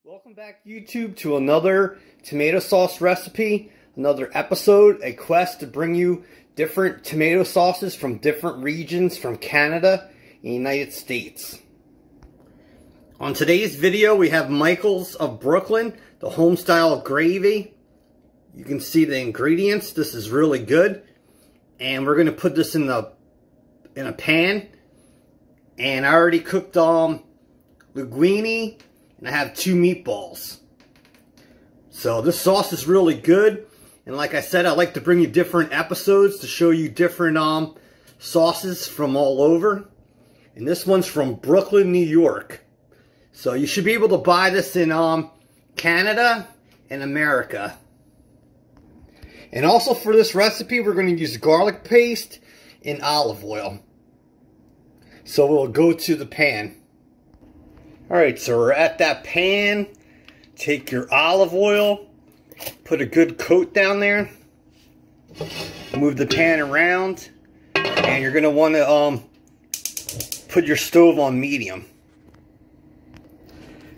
Welcome back, YouTube, to another tomato sauce recipe, another episode, a quest to bring you different tomato sauces from different regions from Canada and the United States. On today's video, we have Michael's of Brooklyn, the home-style gravy. You can see the ingredients. This is really good. And we're going to put this in a pan. And I already cooked linguine. And I have 2 meatballs. So this sauce is really good. And like I said, I like to bring you different episodes to show you different sauces from all over. And this one's from Brooklyn, New York. So you should be able to buy this in Canada and America. And also for this recipe, we're going to use garlic paste and olive oil. So we'll go to the pan. Alright, so we're at that pan. Take your olive oil, put a good coat down there, move the pan around, and you're going to want to put your stove on medium.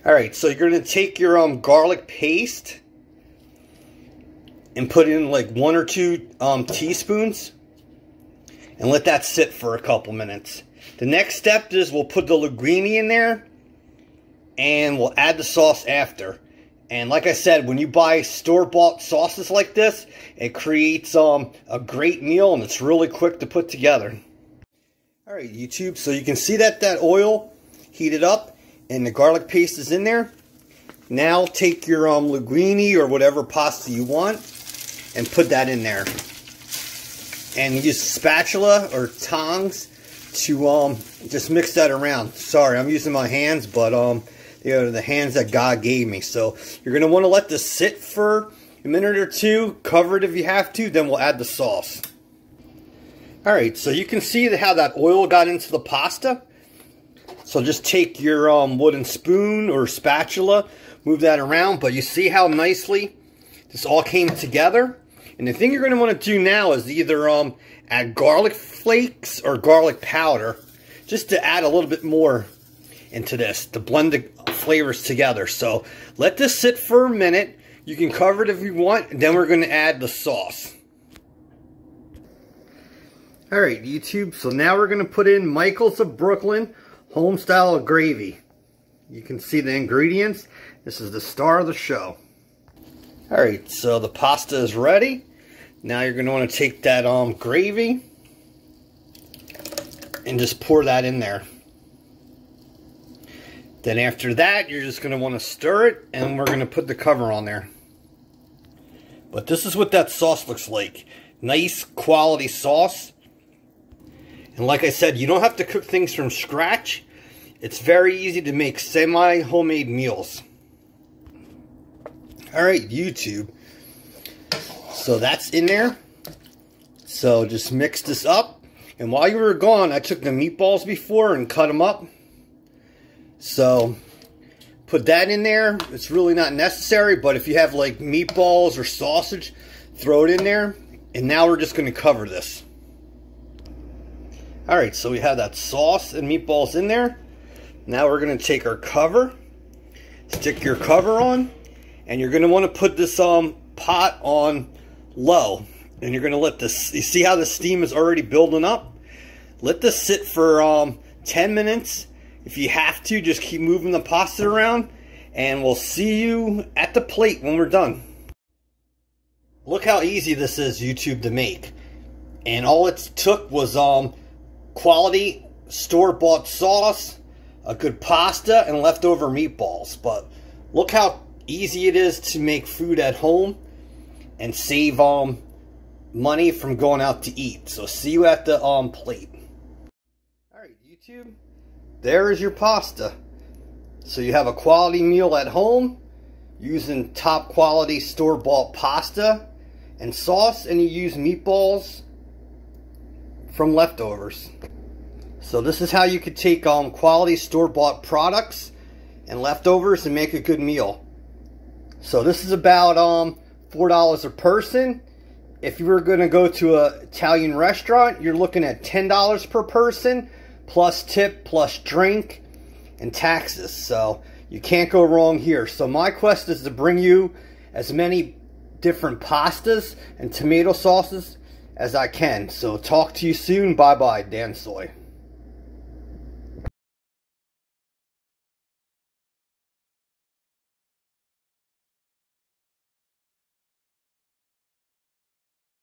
Alright, so you're going to take your garlic paste and put in like 1 or 2 teaspoons and let that sit for a couple minutes. The next step is we'll put the linguine in there. And we'll add the sauce after. And like I said, when you buy store-bought sauces like this, it creates a great meal and it's really quick to put together. Alright, YouTube, so you can see that oil heated up and the garlic paste is in there. Now take your linguine or whatever pasta you want and put that in there. And use a spatula or tongs to just mix that around. Sorry, I'm using my hands, but the hands that God gave me. So you're going to want to let this sit for a minute or two, cover it if you have to, then we'll add the sauce. Alright, so you can see how that oil got into the pasta. So just take your wooden spoon or spatula, move that around, but you see how nicely this all came together? And the thing you're going to want to do now is either add garlic flakes or garlic powder, just to add a little bit more into this, to blend the flavors together. So let this sit for a minute. You can cover it if you want, and then we're going to add the sauce. Alright, YouTube, so now we're going to put in Michael's of Brooklyn home style gravy. You can see the ingredients. This is the star of the show. Alright, so the pasta is ready. Now you're going to want to take that gravy and just pour that in there. Then after that, you're just going to want to stir it, and we're going to put the cover on there. But this is what that sauce looks like. Nice quality sauce. And like I said, you don't have to cook things from scratch. It's very easy to make semi-homemade meals. Alright, YouTube. So that's in there. So just mix this up. And while you were gone, I took the meatballs before and cut them up. So, put that in there. It's really not necessary, but if you have like meatballs or sausage, throw it in there. And now we're just going to cover this. Alright, so we have that sauce and meatballs in there. Now we're going to take our cover, stick your cover on, and you're going to want to put this pot on low. And you're going to let this, you see how the steam is already building up? Let this sit for 10 minutes. If you have to, just keep moving the pasta around, and we'll see you at the plate when we're done. Look how easy this is, YouTube, to make. And all it took was quality store-bought sauce, a good pasta, and leftover meatballs. But look how easy it is to make food at home and save money from going out to eat. So see you at the plate. Alright, YouTube. There is your pasta. So you have a quality meal at home using top quality store-bought pasta and sauce, and you use meatballs from leftovers. So this is how you could take quality store-bought products and leftovers and make a good meal. So this is about $4 a person. If you were going to go to an Italian restaurant, you're looking at $10 per person, plus tip, plus drink, and taxes. So You can't go wrong here. So my quest is to bring you as many different pastas and tomato sauces as I can. So talk to you soon. Bye bye, Dan Soy.